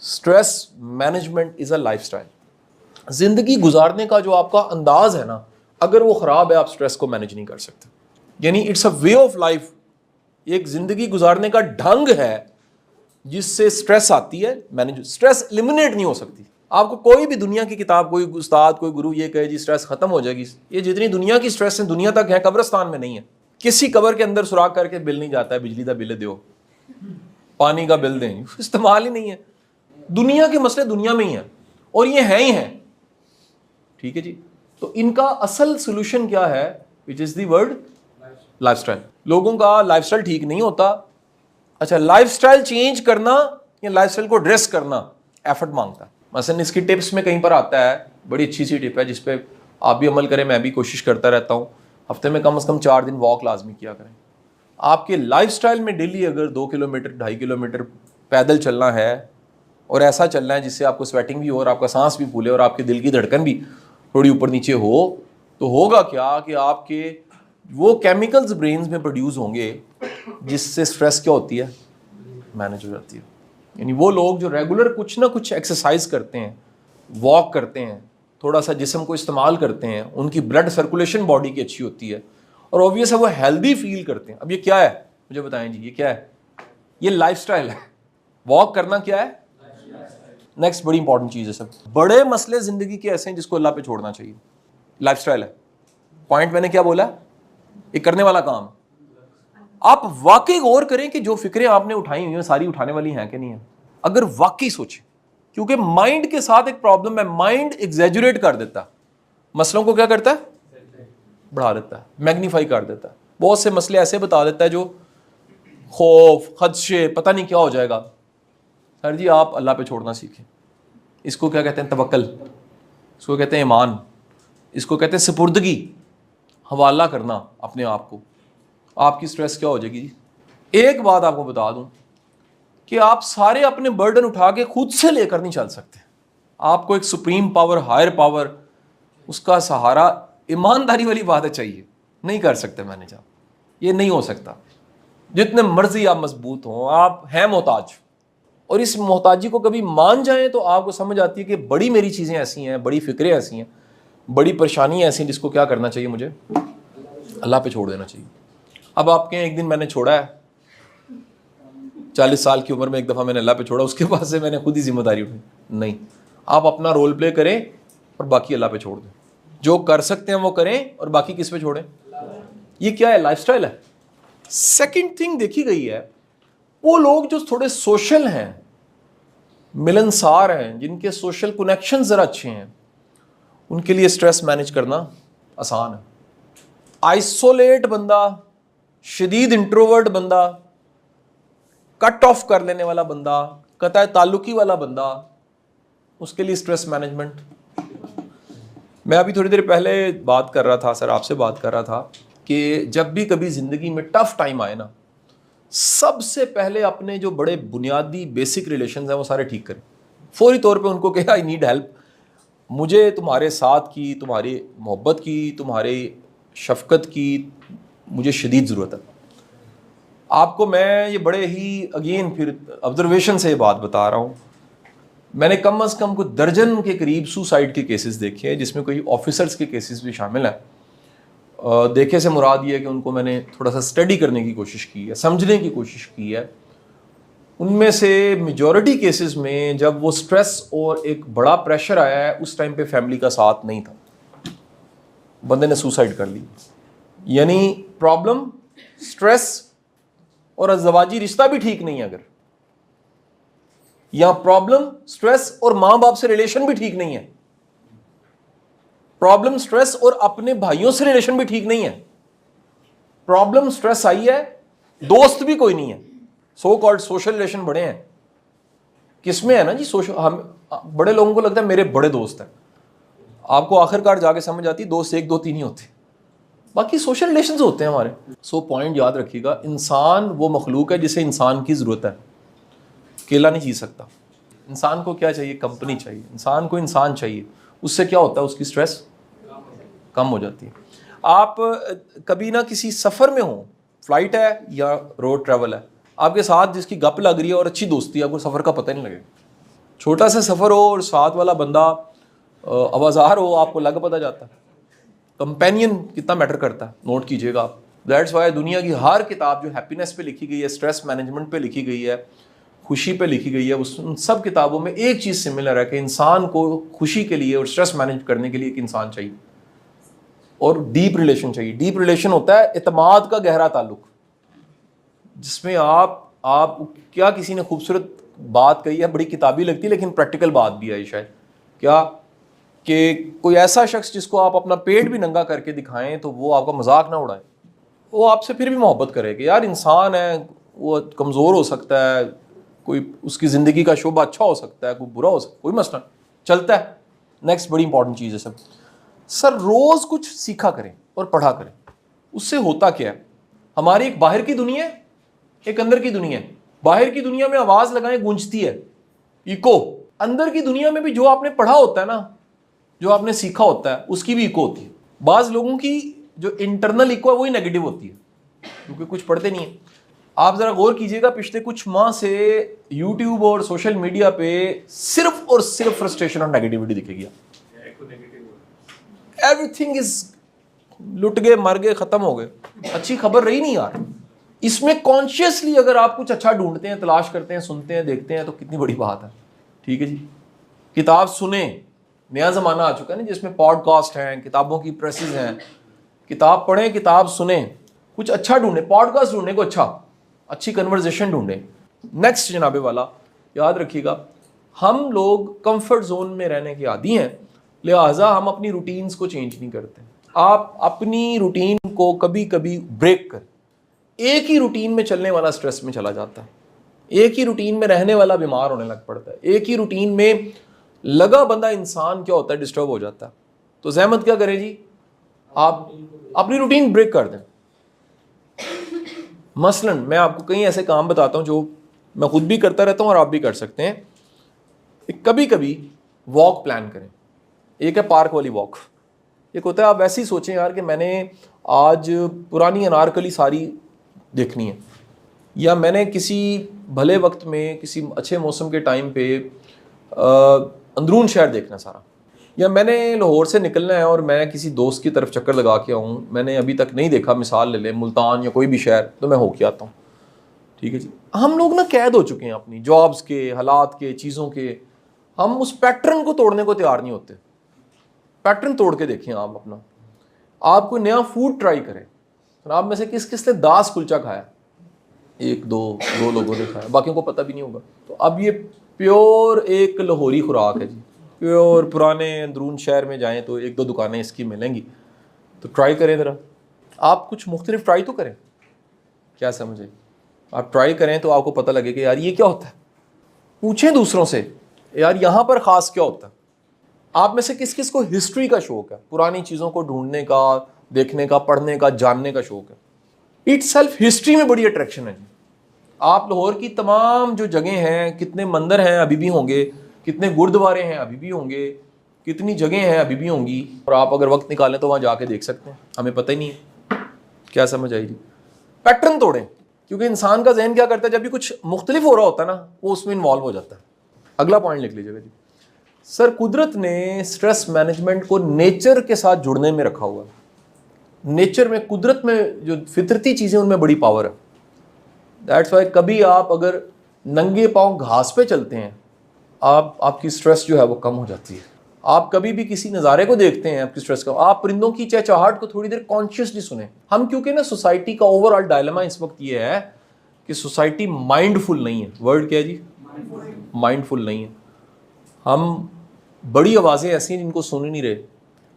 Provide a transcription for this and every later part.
Stress management is a life style. زندگی گزارنے کا جو آپ کا انداز ہے نا, اگر وہ خراب ہے آپ اسٹریس کو مینیج نہیں کر سکتے. یعنی it's a way of life, ایک زندگی گزارنے کا ڈھنگ ہے جس سے اسٹریس آتی ہے. مینیج اسٹریس ایلیمنیٹ نہیں ہو سکتی. آپ کو کوئی بھی دنیا کی کتاب, کوئی استاد, کوئی گرو یہ کہے جی اسٹریس ختم ہو جائے گی, یہ جتنی دنیا کی اسٹریس ہیں دنیا تک ہے, قبرستان میں نہیں ہے. کسی قبر کے اندر سوراخ کر کے بل نہیں جاتا ہے, بجلی کا بل دیو, پانی کا بل دیں, استعمال ہی نہیں ہے. دنیا کے مسئلے دنیا میں ہی ہیں اور یہ ہیں ہی ہیں. ٹھیک ہے جی. تو ان کا اصل سولوشن کیا ہے, وچ از دی ورڈ لائف اسٹائل. لوگوں کا لائف اسٹائل ٹھیک نہیں ہوتا. اچھا, لائف اسٹائل چینج کرنا یا لائف اسٹائل کو ڈریس کرنا ایفرٹ مانگتا ہے. مثلا اس کی ٹپس میں کہیں پر آتا ہے, بڑی اچھی سی ٹپ ہے جس پہ آپ بھی عمل کریں, میں بھی کوشش کرتا رہتا ہوں. ہفتے میں کم از کم 4 دن واک لازمی کیا کریں. آپ کے لائف اسٹائل میں ڈیلی اگر 2 کلومیٹر 2.5 کلومیٹر پیدل چلنا ہے, اور ایسا چلنا ہے جس سے آپ کو سویٹنگ بھی ہو اور آپ کا سانس بھی پھولے اور آپ کے دل کی دھڑکن بھی تھوڑی اوپر نیچے ہو, تو ہوگا کیا کہ آپ کے وہ کیمیکلز برینز میں پروڈیوس ہوں گے جس سے سٹریس کیا ہوتی ہے, مینیج ہو جاتی ہے. یعنی وہ لوگ جو ریگولر کچھ نہ کچھ ایکسرسائز کرتے ہیں, واک کرتے ہیں, تھوڑا سا جسم کو استعمال کرتے ہیں, ان کی بلڈ سرکولیشن باڈی کی اچھی ہوتی ہے اور اوبویس ہے وہ ہیلدی فیل کرتے ہیں. اب یہ کیا ہے مجھے بتائیں جی, یہ کیا ہے؟ یہ لائف سٹائل ہے. واک کرنا کیا ہے؟ نیکسٹ بڑی انپورٹنٹ چیز ہے. سب بڑے مسئلے زندگی کے ایسے ہیں جس کو اللہ پہ چھوڑنا چاہیے. لائف سٹائل ہے. پوائنٹ میں نے کیا بولا, یہ کرنے والا کام. آپ واقعی غور کریں کہ جو فکریں آپ نے اٹھائی ہوئی ہیں ساری اٹھانے والی ہیں کہ نہیں ہیں. اگر واقعی سوچیں, کیونکہ مائنڈ کے ساتھ ایک پرابلم ہے, مائنڈ ایگزیجوریٹ کر دیتا ہے, مسئلوں کو کیا کرتا ہے, بڑھا دیتا ہے, میگنیفائی کر دیتا ہے. بہت سے مسئلے ایسے بتا دیتا ہے جو خوف, خدشے, پتہ نہیں کیا ہو جائے گا. سر جی آپ اللہ پہ چھوڑنا سیکھیں. اس کو کیا کہتے ہیں, توکل. اس کو کہتے ہیں ایمان. اس کو کہتے ہیں سپردگی, حوالہ کرنا اپنے آپ کو. آپ کی سٹریس کیا ہو جائے گی. ایک بات آپ کو بتا دوں کہ آپ سارے اپنے برڈن اٹھا کے خود سے لے کر نہیں چل سکتے. آپ کو ایک سپریم پاور, ہائر پاور, اس کا سہارا, ایمانداری والی بات ہے, چاہیے. نہیں کر سکتے مینیج آپ, یہ نہیں ہو سکتا. جتنے مرضی آپ مضبوط ہوں, آپ ہیں محتاج. اور اس محتاجی کو کبھی مان جائیں تو آپ کو سمجھ آتی ہے کہ بڑی میری چیزیں ایسی ہیں, بڑی فکریں ایسی ہیں, بڑی پریشانیاں ایسی ہیں جس کو کیا کرنا چاہیے, مجھے اللہ پہ چھوڑ دینا چاہیے. اب آپ کہیں ایک دن میں نے چھوڑا ہے, 40 سال کی عمر میں ایک دفعہ میں نے اللہ پہ چھوڑا, اس کے بعد سے میں نے خود ہی ذمہ داری اٹھائی. نہیں, آپ اپنا رول پلے کریں اور باقی اللہ پہ چھوڑ دیں. جو کر سکتے ہیں وہ کریں اور باقی کس پہ چھوڑیں. یہ کیا ہے, لائف سٹائل ہے. سیکنڈ تھنگ دیکھی گئی ہے, وہ لوگ جو تھوڑے سوشل ہیں, ملنسار ہیں, جن کے سوشل کنیکشن ذرا اچھے ہیں, ان کے لیے سٹریس مینیج کرنا آسان ہے. آئسولیٹ بندہ, شدید انٹروورٹ بندہ, کٹ آف کر لینے والا بندہ, قطع تعلقی والا بندہ, اس کے لیے سٹریس مینجمنٹ. میں ابھی تھوڑی دیر پہلے بات کر رہا تھا, سر آپ سے بات کر رہا تھا کہ جب بھی کبھی زندگی میں ٹف ٹائم آئے نا, سب سے پہلے اپنے جو بڑے بنیادی بیسک ریلیشنز ہیں وہ سارے ٹھیک کریں. فوری طور پہ ان کو کہ آئی نیڈ ہیلپ, مجھے تمہارے ساتھ کی, تمہاری محبت کی, تمہاری شفقت کی مجھے شدید ضرورت ہے. آپ کو میں یہ بڑے ہی اگین پھر آبزرویشن سے یہ بات بتا رہا ہوں. میں نے کم از کم کوئی درجن کے قریب سوسائڈ کے کیسز دیکھے ہیں جس میں کوئی آفیسرز کے کیسز بھی شامل ہیں. دیکھے سے مراد یہ ہے کہ ان کو میں نے تھوڑا سا اسٹڈی کرنے کی کوشش کی ہے, سمجھنے کی کوشش کی ہے. ان میں سے میجورٹی کیسز میں جب وہ سٹریس اور ایک بڑا پریشر آیا ہے, اس ٹائم پہ فیملی کا ساتھ نہیں تھا, بندے نے سوسائڈ کر لی. یعنی پرابلم سٹریس اور ازدواجی رشتہ بھی ٹھیک نہیں ہے اگر, یا پرابلم سٹریس اور ماں باپ سے ریلیشن بھی ٹھیک نہیں ہے, پرابلم سٹریس اور اپنے بھائیوں سے ریلیشن بھی ٹھیک نہیں ہے, پرابلم سٹریس آئی ہے دوست بھی کوئی نہیں ہے, سو کالڈ سوشل ریلیشن بڑے ہیں. کس میں ہے نا جی سوشل, ہم بڑے لوگوں کو لگتا ہے میرے بڑے دوست ہیں, آپ کو آخر کار جا کے سمجھ آتی دوست 1 2 3 ہی ہوتے, باقی سوشل ریلیشنز ہوتے ہیں ہمارے. سو پوائنٹ یاد رکھیے گا, انسان وہ مخلوق ہے جسے انسان کی ضرورت ہے, اکیلا نہیں جی سکتا. انسان کو کیا چاہیے, کمپنی چاہیے. انسان کو انسان چاہیے, اس سے کیا ہوتا ہے, اس کی سٹریس کم ہو جاتی ہے. آپ کبھی نہ کسی سفر میں ہوں, فلائٹ ہے یا روڈ ٹریول ہے, آپ کے ساتھ جس کی گپ لگ رہی ہے اور اچھی دوستی ہے, آپ کو سفر کا پتہ نہیں لگے گا. چھوٹا سا سفر ہو اور ساتھ والا بندہ آوازار ہو, آپ کو لگ پتہ جاتا ہے. کمپینین کتنا میٹر کرتا ہے, نوٹ کیجیے گا آپ. دیٹس وائی دنیا کی ہر کتاب جو ہیپینس پہ لکھی گئی ہے, اسٹریس مینجمنٹ پہ لکھی گئی ہے, خوشی پہ لکھی گئی ہے, ان سب کتابوں میں ایک چیز سملر ہے کہ انسان کو خوشی کے لیے اور اسٹریس مینج کرنے کے لیے ایک انسان چاہیے اور ڈیپ ریلیشن چاہیے. ڈیپ ریلیشن ہوتا ہے اعتماد کا گہرا تعلق, جس میں آپ کیا کسی نے خوبصورت بات کہی ہے, بڑی کتابی لگتی ہے لیکن پریکٹیکل بات بھی ہے شاید, کیا کہ کوئی ایسا شخص جس کو آپ اپنا پیٹ بھی ننگا کر کے دکھائیں تو وہ آپ کا مذاق نہ اڑائے, وہ آپ سے پھر بھی محبت کرے کہ یار انسان ہے, وہ کمزور ہو سکتا ہے, کوئی اس کی زندگی کا شعبہ اچھا ہو سکتا ہے, کوئی برا ہو سکتا ہے, کوئی مسئلہ چلتا ہے. نیکسٹ بڑی امپورٹنٹ چیز ہے سر روز کچھ سیکھا کریں اور پڑھا کریں. اس سے ہوتا کیا ہے, ہماری ایک باہر کی دنیا ہے, ایک اندر کی دنیا ہے. باہر کی دنیا میں آواز لگائیں گونجتی ہے, ایکو. اندر کی دنیا میں بھی جو آپ نے پڑھا ہوتا ہے نا, جو آپ نے سیکھا ہوتا ہے, اس کی بھی ایکو ہوتی ہے. بعض لوگوں کی جو انٹرنل ایکو ہے وہی نیگیٹو ہوتی ہے کیونکہ کچھ پڑھتے نہیں ہیں. آپ ذرا غور کیجئے گا, پچھلے کچھ ماہ سے یوٹیوب اور سوشل میڈیا پہ صرف اور صرف فرسٹریشن اور نیگیٹیوٹی دکھے گی. ایوری تھنگ از لٹ گئے, مر گئے, ختم ہو گئے, اچھی خبر رہی نہیں یار. اس میں کانشیسلی اگر آپ کچھ اچھا ڈھونڈتے ہیں, تلاش کرتے ہیں, سنتے ہیں, دیکھتے ہیں تو کتنی بڑی بات ہے. ٹھیک ہے جی, کتاب سنیں. نیا زمانہ آ چکا ہے نا جس میں پوڈ کاسٹ ہیں, کتابوں کی پریسز ہیں. کتاب پڑھیں, کتاب سنیں, کچھ اچھا ڈھونڈیں. پوڈ کاسٹ ڈھونڈیں کو اچھی کنورزیشن ڈھونڈیں. نیکسٹ جناب والا یاد رکھیے گا, ہم لوگ کمفرٹ زون میں رہنے کے عادی ہیں, لہٰذا ہم اپنی روٹینز کو چینج نہیں کرتے. آپ اپنی روٹین کو کبھی کبھی بریک کریں. ایک ہی روٹین میں چلنے والا سٹریس میں چلا جاتا ہے, ایک ہی روٹین میں رہنے والا بیمار ہونے لگ پڑتا ہے, ایک ہی روٹین میں لگا بندہ انسان کیا ہوتا ہے, ڈسٹرب ہو جاتا ہے. تو زحمت کیا کرے جی, آپ اپنی روٹین بریک کر دیں. مثلاً میں آپ کو کئی ایسے کام بتاتا ہوں جو میں خود بھی کرتا رہتا ہوں اور آپ بھی کر سکتے ہیں. کبھی کبھی واک پلان کریں. ایک ہے پارک والی واک, ایک ہوتا ہے آپ ویسے ہی سوچیں یار کہ میں نے آج پرانی انارکلی ساری دیکھنی ہے, یا میں نے کسی بھلے وقت میں کسی اچھے موسم کے ٹائم پہ اندرون شہر دیکھنا سارا, یا میں نے لاہور سے نکلنا ہے اور میں کسی دوست کی طرف چکر لگا کے آؤں, میں نے ابھی تک نہیں دیکھا, مثال لے لیں ملتان یا کوئی بھی شہر, تو میں ہو کے آتا ہوں. ٹھیک ہے جی, ہم لوگ نا قید ہو چکے ہیں اپنی جابس کے, حالات کے, چیزوں کے. ہم اس پیٹرن کو توڑنے کو تیار نہیں ہوتے. پیٹرن توڑ کے دیکھیں آپ اپنا. آپ کوئی نیا فوڈ ٹرائی کریں. آپ میں سے کس نے داس کلچا کھایا؟ ایک دو لوگوں نے کھایا, باقیوں کو پتہ بھی نہیں ہوگا. تو اب یہ پیور ایک لاہوری خوراک ہے جی, پیور. پرانے اندرون شہر میں جائیں تو ایک دو دکانیں اس کی ملیں گی, تو ٹرائی کریں ذرا. آپ کچھ مختلف ٹرائی تو کریں, کیا سمجھے, آپ ٹرائی کریں تو آپ کو پتہ لگے کہ یار یہ کیا ہوتا ہے. پوچھیں دوسروں سے یار یہاں پر خاص کیا ہوتا ہے. آپ میں سے کس کو ہسٹری کا شوق ہے, پرانی چیزوں کو ڈھونڈنے کا, دیکھنے کا, پڑھنے کا, جاننے کا شوق ہے. اٹ سیلف ہسٹری میں بڑی اٹریکشن ہے. آپ لاہور کی تمام جو جگہیں ہیں, کتنے مندر ہیں ابھی بھی ہوں گے, کتنے گردوارے ہیں ابھی بھی ہوں گے, کتنی جگہیں ہیں ابھی بھی ہوں گی, اور آپ اگر وقت نکالیں تو وہاں جا کے دیکھ سکتے ہیں. ہمیں پتہ ہی نہیں ہے. کیا سمجھ آئی جی. پیٹرن توڑیں, کیونکہ انسان کا ذہن کیا کرتا ہے, جب بھی کچھ مختلف ہو رہا ہوتا ہے نا وہ اس میں انوالو ہو جاتا ہے. اگلا پوائنٹ لکھ لیجیے گا جی. سر قدرت نے سٹریس مینجمنٹ کو نیچر کے ساتھ جڑنے میں رکھا ہوا ہے. نیچر میں, قدرت میں جو فطرتی چیزیں ان میں بڑی پاور ہے. دیٹس وائی کبھی آپ اگر ننگے پاؤں گھاس پہ چلتے ہیں, آپ کی سٹریس جو ہے وہ کم ہو جاتی ہے. آپ کبھی بھی کسی نظارے کو دیکھتے ہیں, آپ کی سٹریس کا, آپ پرندوں کی چہچہاہٹ کو تھوڑی دیر کانشیسلی سنیں. ہم کیونکہ نا سوسائٹی کا اوور آل ڈائلما اس وقت یہ ہے کہ سوسائٹی مائنڈ فل نہیں ہے. ورڈ کیا ہے جی, مائنڈ فل نہیں ہے. ہم بڑی آوازیں ایسی ہیں جن کو سن ہی نہیں رہے,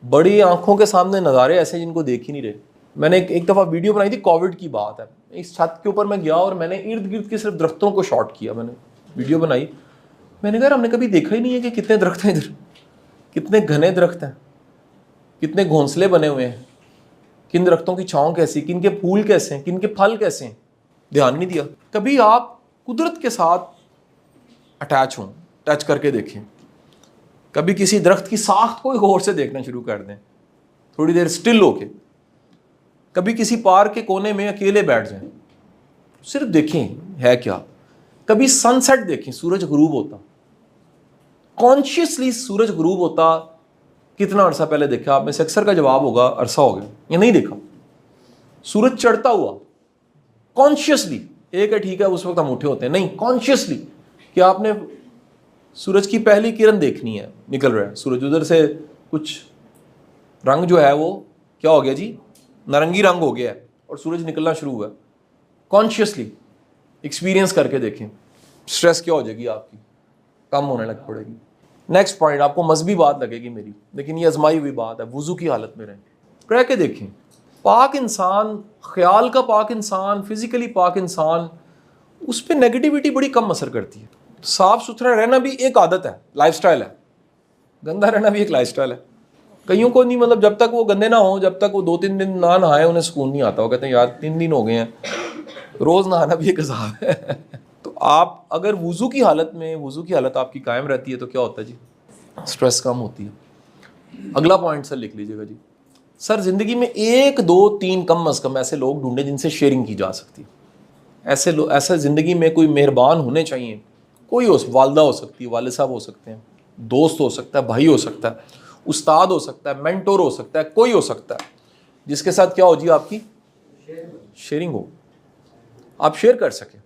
بڑی آنکھوں کے سامنے نظارے ایسے جن کو دیکھ ہی نہیں رہے. میں نے ایک دفعہ ویڈیو بنائی تھی, کووڈ کی بات ہے, اس چھت کے اوپر میں گیا اور میں نے ارد گرد کے صرف درختوں کو شاٹ کیا. میں نے ویڈیو بنائی, میں نے کہا ہم نے کبھی دیکھا ہی نہیں ہے کہ کتنے درخت ہیں ادھر, کتنے گھنے درخت ہیں, کتنے گھونسلے بنے ہوئے ہیں, کن درختوں کی چھاؤں کیسی, کن کے پھول کیسے ہیں, کن کے پھل کیسے ہیں. دھیان نہیں دیا. کبھی آپ قدرت کے ساتھ اٹیچ ہوں, ٹچ کر کے دیکھیں. کبھی کسی درخت کی ساخت کو غور سے دیکھنا شروع کر دیں, تھوڑی دیر سٹل ہو کے. کبھی کسی پارک کے کونے میں اکیلے بیٹھ جائیں, صرف دیکھیں ہے کیا. کبھی سن سیٹ دیکھیں, سورج غروب ہوتا. کانشیسلی سورج غروب ہوتا کتنا عرصہ پہلے دیکھا آپ میں سے اکثر کا جواب ہوگا عرصہ ہو گیا یا نہیں دیکھا. سورج چڑھتا ہوا کانشیسلی, ایک ہے ٹھیک ہے اس وقت ہم اٹھے ہوتے ہیں, نہیں کانشیسلی کہ آپ نے سورج کی پہلی کرن دیکھنی ہے, نکل رہا ہے سورج ادھر سے, کچھ رنگ جو ہے وہ کیا ہو گیا جی, نارنگی رنگ ہو گیا ہے اور سورج نکلنا شروع ہوا ہے. کانشیسلی ایکسپیرینس کر کے دیکھیں, اسٹریس کیا ہو جائے گی آپ کی, کم ہونے لگ پڑے گی. نیکسٹ پوائنٹ, آپ کو مذہبی بات لگے گی میری, لیکن یہ آزمائی ہوئی بات ہے. وضو کی حالت میں رہ کے دیکھیں. پاک انسان, خیال کا پاک انسان, فزیکلی پاک انسان, اس پہ نیگیٹیوٹی بڑی کم اثر کرتی ہے. صاف ستھرا رہنا بھی ایک عادت ہے, لائف سٹائل ہے. گندا رہنا بھی ایک لائف سٹائل ہے. کئیوں کو نہیں, مطلب جب تک وہ گندے نہ ہوں, جب تک وہ 2-3 دن نہ نہائے انہیں سکون نہیں آتا. وہ کہتے ہیں یار 3 دن ہو گئے ہیں, روز نہانا بھی ایک عذاب ہے. تو آپ اگر وضو کی حالت آپ کی قائم رہتی ہے تو کیا ہوتا ہے جی, سٹریس کم ہوتی ہے. اگلا پوائنٹ سر لکھ لیجیے گا جی. سر زندگی میں 1 2 3 کم از کم ایسے لوگ ڈھونڈیں جن سے شیئرنگ کی جا سکتی ہے. ایسے زندگی میں کوئی مہربان ہونے چاہیے. کوئی والدہ ہو سکتی ہے, والد صاحب ہو سکتے ہیں, دوست ہو سکتا ہے, بھائی ہو سکتا ہے, استاد ہو سکتا ہے, مینٹور ہو سکتا ہے, کوئی ہو سکتا ہے جس کے ساتھ کیا ہو جی, آپ کی شیئرنگ ہو. آپ شیئر کر سکیں,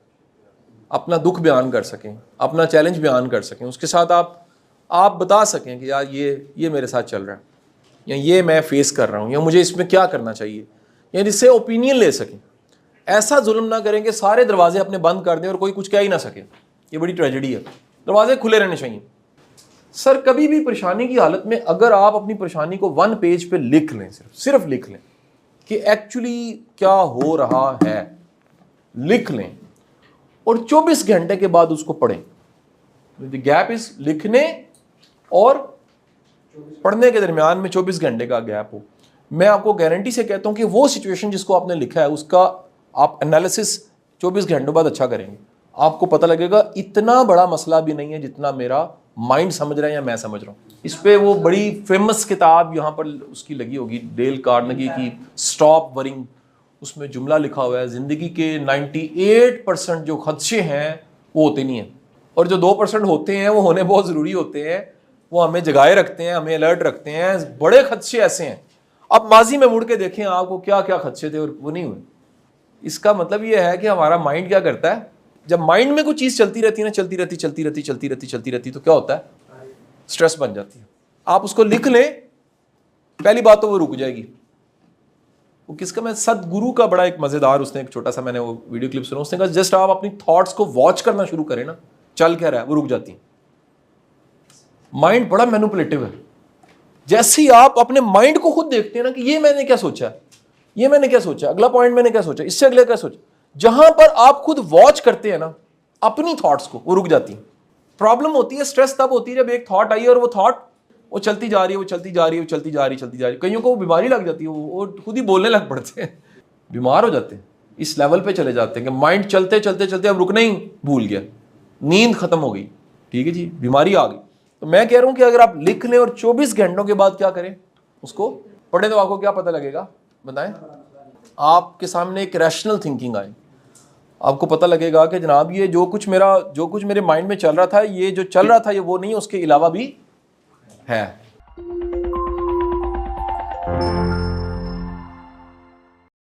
اپنا دکھ بیان کر سکیں, اپنا چیلنج بیان کر سکیں. اس کے ساتھ آپ بتا سکیں کہ یار یہ میرے ساتھ چل رہا ہے, یا یہ میں فیس کر رہا ہوں, یا مجھے اس میں کیا کرنا چاہیے, یا جس سے اوپینین لے سکیں. ایسا ظلم نہ کریں کہ سارے دروازے اپنے بند کر دیں اور کوئی کچھ کہہ ہی نہ سکے. یہ بڑی ٹریجڈی ہے. دروازے کھلے رہنے چاہیے. سر کبھی بھی پریشانی کی حالت میں اگر آپ اپنی پریشانی کو 1 پیج پہ لکھ لیں, صرف لکھ لیں کہ ایکچولی کیا ہو رہا ہے, لکھ لیں, اور 24 گھنٹے کے بعد اس کو پڑھیں. گیپ اس لکھنے اور پڑھنے کے درمیان میں 24 گھنٹے کا گیپ ہو. میں آپ کو گارنٹی سے کہتا ہوں کہ وہ سچویشن جس کو آپ نے لکھا ہے اس کا آپ انالیسس 24 گھنٹوں بعد اچھا کریں گے. آپ کو پتہ لگے گا اتنا بڑا مسئلہ بھی نہیں ہے جتنا میرا مائنڈ سمجھ رہا ہے یا میں سمجھ رہا ہوں. اس پہ وہ بڑی فیمس کتاب یہاں پر اس کی لگی ہوگی, ڈیل کارنگی کی اسٹاپ ورنگ. اس میں جملہ لکھا ہوا ہے, زندگی کے 98% جو خدشے ہیں وہ ہوتے نہیں ہیں, اور جو 2% ہوتے ہیں وہ ہونے بہت ضروری ہوتے ہیں. وہ ہمیں جگائے رکھتے ہیں, ہمیں الرٹ رکھتے ہیں. بڑے خدشے ایسے ہیں, اب ماضی میں مڑ کے دیکھیں آپ کو کیا کیا خدشے تھے اور وہ نہیں ہوئے. اس کا مطلب یہ ہے کہ ہمارا مائنڈ کیا کرتا ہے, جب مائنڈ میں کوئی چیز چلتی رہتی ہے نا, چلتی رہتی تو کیا ہوتا ہے, سٹریس بن جاتی ہے. آپ اس کو لکھ لیں, پہلی بات تو وہ رک جائے گی. وہ کس کا, میں سد گرو کا بڑا ایک مزیدار, اس نے ایک چھوٹا سا, میں نے وہ ویڈیو کلپ سنا, اس نے کہا جسٹ آپ اپنی تھاٹس کو واچ کرنا شروع کریں نا, چل کیا رہا ہے, وہ رک جاتی ہیں. مائنڈ بڑا مینوپولیٹو ہے. جیسے ہی آپ اپنے مائنڈ کو خود دیکھتے ہیں نا کہ یہ میں نے کیا سوچا, یہ میں نے کیا سوچا, اگلا پوائنٹ میں نے کیا سوچا, اس سے اگلے کیا سوچا, جہاں پر آپ خود واچ کرتے ہیں نا اپنی تھاٹس کو, وہ رک جاتی ہیں. پرابلم ہوتی ہے, سٹریس تب ہوتی ہے جب ایک تھاٹ آئی ہے اور وہ تھاٹ وہ چلتی جا رہی ہے. کئیوں کو بیماری لگ جاتی ہے, وہ خود ہی بولنے لگ پڑتے ہیں, بیمار ہو جاتے ہیں. اس لیول پہ چلے جاتے ہیں کہ مائنڈ چلتے اب رکنا ہی بھول گیا, نیند ختم ہو گئی, ٹھیک ہے جی, بیماری آ گئی. تو میں کہہ رہا ہوں کہ اگر آپ لکھ لیں اور 24 گھنٹوں کے بعد کیا کریں, اس کو پڑھیں, تو آپ کو کیا پتہ لگے گا بتائیں. آپ کے سامنے ایک ریشنل تھنکنگ آئے, آپ کو پتہ لگے گا کہ جناب یہ جو کچھ میرے مائنڈ میں چل رہا تھا, یہ جو چل رہا تھا یہ وہ نہیں, اس کے علاوہ بھی ہے.